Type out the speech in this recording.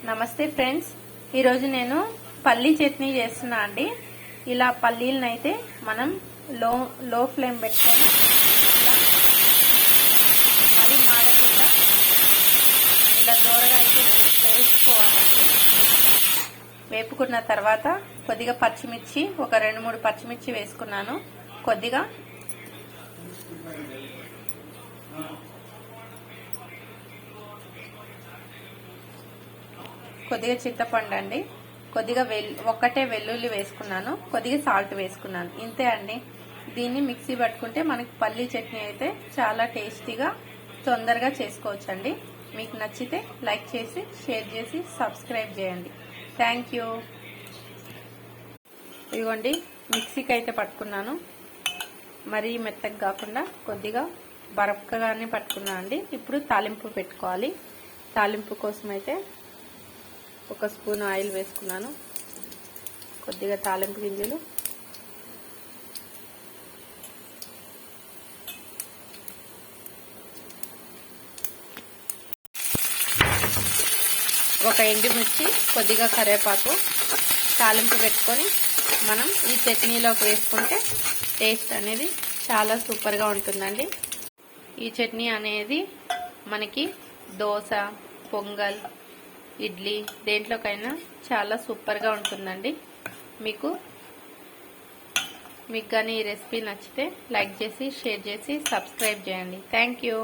నమస్తే ఫ్రెండ్స్, ఈరోజు నేను పల్లీ చట్నీ చేస్తున్నా అండి. ఇలా పల్లీలను అయితే మనం లో ఫ్లేమ్ పెట్టుకొని ఇలా మరి మాడకుండా ఇలా దూరగా అయితే వేసుకోవాలండి. వేపుకున్న తర్వాత కొద్దిగా పచ్చిమిర్చి, ఒక 2-3 పచ్చిమిర్చి వేసుకున్నాను. కొద్దిగా చింతపండు అండి, కొద్దిగా ఒక్కటే వెల్లుల్లి వేసుకున్నాను, కొద్దిగా సాల్ట్ వేసుకున్నాను. ఇంతే అండి. దీన్ని మిక్సీ పట్టుకుంటే మనకి పల్లీ చట్నీ అయితే చాలా టేస్టీగా తొందరగా చేసుకోవచ్చండి. మీకు నచ్చితే లైక్ చేసి, షేర్ చేసి, సబ్స్క్రైబ్ చేయండి. Thank you. ఇదిగోండి, మిక్సీకి అయితే పట్టుకున్నాను. మరీ మెత్తగా కాకుండా కొద్దిగా బరకగానే పట్టుకున్నాను అండి. ఇప్పుడు తాలింపు పెట్టుకోవాలి. తాలింపు కోసం అయితే 1 స్పూన్ ఆయిల్ వేసుకున్నాను, కొద్దిగా తాలింపు గింజలు, ఒక ఎండుమిర్చి, కొద్దిగా కరివేపాకు తాలింపు పెట్టుకొని మనం ఈ చట్నీలోకి వేసుకుంటే టేస్ట్ అనేది చాలా సూపర్గా ఉంటుందండి. ఈ చట్నీ అనేది మనకి దోశ, పొంగల్, ఇడ్లీ దేంట్లోకైనా చాలా సూపర్గా ఉంటుందండి. మీకు కానీ ఈ రెసిపీ నచ్చితే లైక్ చేసి, షేర్ చేసి, సబ్స్క్రైబ్ చేయండి. Thank you.